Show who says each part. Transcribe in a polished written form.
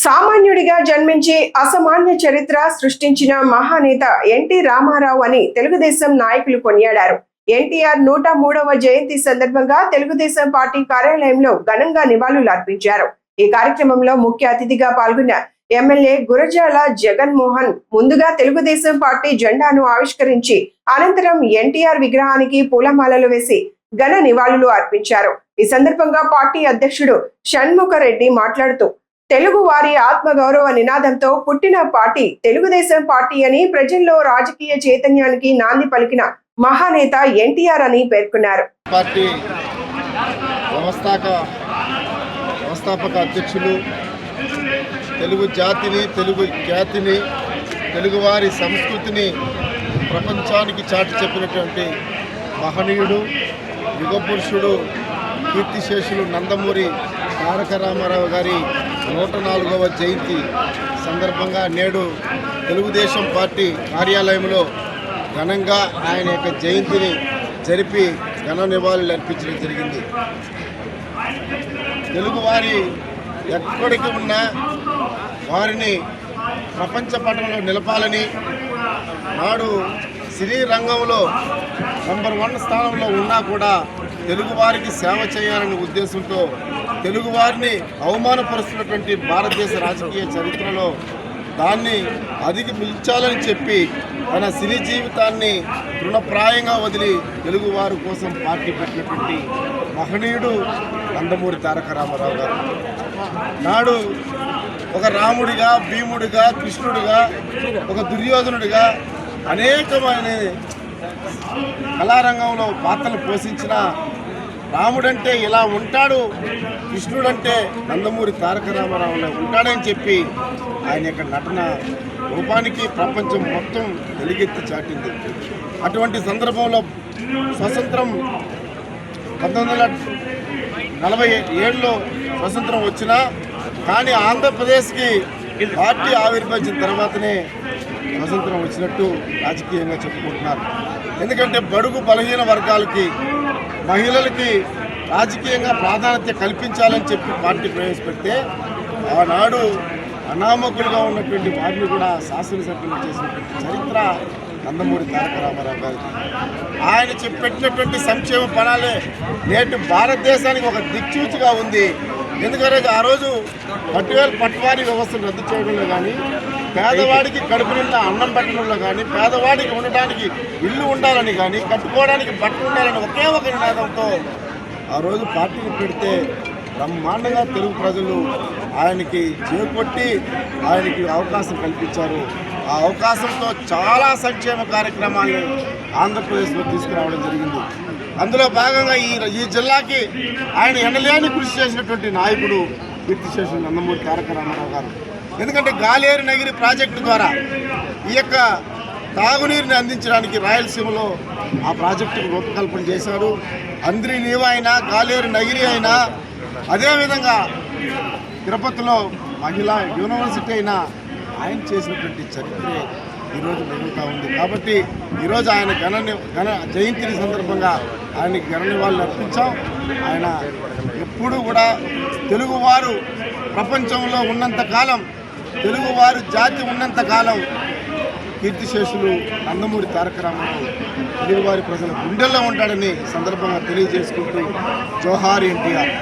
Speaker 1: సామాన్యుడిగా జన్మించి అసామాన్య చరిత్ర సృష్టించిన మహానేత ఎన్టీ రామారావు అని తెలుగుదేశం నాయకులు కొనియాడారు. ఎన్టీఆర్ 103వ జయంతి సందర్భంగా తెలుగుదేశం పార్టీ కార్యాలయంలో ఘనంగా నివాళులు అర్పించారు. ఈ కార్యక్రమంలో ముఖ్య అతిథిగా పాల్గొన్న ఎమ్మెల్యే గురజాల జగన్మోహన్ ముందుగా తెలుగుదేశం పార్టీ జెండాను ఆవిష్కరించి అనంతరం ఎన్టీఆర్ విగ్రహానికి పూలమాలలు వేసి ఘన నివాళులు అర్పించారు. ఈ సందర్భంగా పార్టీ అధ్యక్షుడు షణ్ముఖరెడ్డి మాట్లాడుతూ తెలుగు వారి ఆత్మగౌరవ నినాదంతో పుట్టిన పార్టీ తెలుగుదేశం పార్టీ అని, ప్రజల్లో రాజకీయ చైతన్యానికి నాంది పలికిన మహానేత ఎన్టీఆర్ అని పేర్కొన్నారు.
Speaker 2: పార్టీ వ్యవస్థాపక అధ్యక్షులు, తెలుగు జాతిని, తెలుగు ఖ్యాతిని, తెలుగువారి సంస్కృతిని ప్రపంచానికి చాటి చెప్పినటువంటి మహనీయుడు, యుగపురుషుడు, కీర్తిశేషులు నందమూరి తారక రామారావు గారి 104వ జయంతి సందర్భంగా నేడు తెలుగుదేశం పార్టీ కార్యాలయంలో ఘనంగా ఆయన యొక్క జయంతిని జరిపి ఘన నివాళులు అర్పించడం జరిగింది. తెలుగువారి ఎక్కడికి ఉన్నా వారిని ప్రపంచ పటంలో నిలపాలని, నాడు సినీ రంగంలో నంబర్ 1 స్థానంలో ఉన్నా కూడా తెలుగువారికి సేవ చేయాలనే ఉద్దేశంతో తెలుగువారిని అవమానపరుస్తున్నటువంటి భారతదేశ రాజకీయ చరిత్రలో దాన్ని అధిగమించాలని చెప్పి తన సినీ జీవితాన్ని తృణప్రాయంగా వదిలి తెలుగువారి కోసం పార్టీ పెట్టినటువంటి మహనీయుడు నందమూరి తారక రామారావు గారు. నాడు ఒక రాముడిగా, భీముడిగా, కృష్ణుడిగా, ఒక దుర్యోధనుడిగా అనేకమైన కళారంగంలో పాత్రలు పోషించిన రాముడంటే ఇలా ఉంటాడు, కృష్ణుడంటే నందమూరి తారక రామారావులో ఉంటాడని చెప్పి ఆయన యొక్క నటన రూపానికి ప్రపంచం మొత్తం వెలుగెత్తి చాటింది. అటువంటి సందర్భంలో స్వతంత్రం 1947లో స్వతంత్రం వచ్చినా కానీ ఆంధ్రప్రదేశ్కి పార్టీ ఆవిర్భవించిన తర్వాతనే స్వతంత్రం వచ్చినట్టు రాజకీయంగా చెప్పుకుంటున్నారు. ఎందుకంటే బడుగు బలహీన వర్గాలకి, మహిళలకి రాజకీయంగా ప్రాధాన్యత కల్పించాలని చెప్పి పార్టీ ప్రవేశపెడితే ఆనాడు అనామకులుగా ఉన్నటువంటి వారిని కూడా శాసనసభ్యులు చేసినటువంటి చరిత్ర నందమూరి తారక రామారావు గారికి. ఆయన పెట్టినటువంటి సంక్షేమ ఫలాలే నేటి భారతదేశానికి ఒక దిక్సూచిగా ఉంది. ఎందుకంటే ఆ రోజు పట్టువారి వ్యవస్థను రద్దు చేయడంలో కానీ, పేదవాడికి కడుపు నిండా అన్నం పెట్టడంలో కానీ, పేదవాడికి ఉండడానికి ఇల్లు ఉండాలని కానీ, కట్టుకోవడానికి బట్ట ఉండాలని ఒకే ఒక నినాదంతో ఆ రోజు పార్టీని పెడితే బ్రహ్మాండంగా తెలుగు ప్రజలు ఆయనకి చేపట్టి ఆయనకి అవకాశం కల్పించారు. ఆ అవకాశంతో చాలా సంక్షేమ కార్యక్రమాలు ఆంధ్రప్రదేశ్లో తీసుకురావడం జరిగింది. అందులో భాగంగా ఈ జిల్లాకి ఆయన ఎనలేని కృషి చేసినటువంటి నాయకుడు కీర్తిశేషులు నందమూరి తారక రామారావు గారు. ఎందుకంటే గాలేరు నగిరి ప్రాజెక్టు ద్వారా ఈ యొక్క తాగునీరుని అందించడానికి రాయలసీమలో ఆ ప్రాజెక్టుకు రూపకల్పన చేశారు. అంద్రి నీవా అయినా, గాలేరు నగిరి అయినా, అదేవిధంగా తిరుపతిలో మహిళా యూనివర్సిటీ అయినా ఆయన చేసినటువంటి చరిత్రే ఈరోజు మిగులుతూ ఉంది. కాబట్టి ఈరోజు ఆయన ఘన జయంతిని సందర్భంగా ఆయనకి ఘన నివాళులు అర్పించాం. ఆయన ఎప్పుడూ కూడా తెలుగువారు ప్రపంచంలో ఉన్నంతకాలం, తెలుగువారు జాతి ఉన్నంతకాలం కీర్తిశేషులు నందమూరి తారక రామారావు తెలుగువారి ప్రజల గుండెల్లో ఉంటాడని సందర్భంగా తెలియజేసుకుంటూ జోహార్ ఎన్టీఆర్.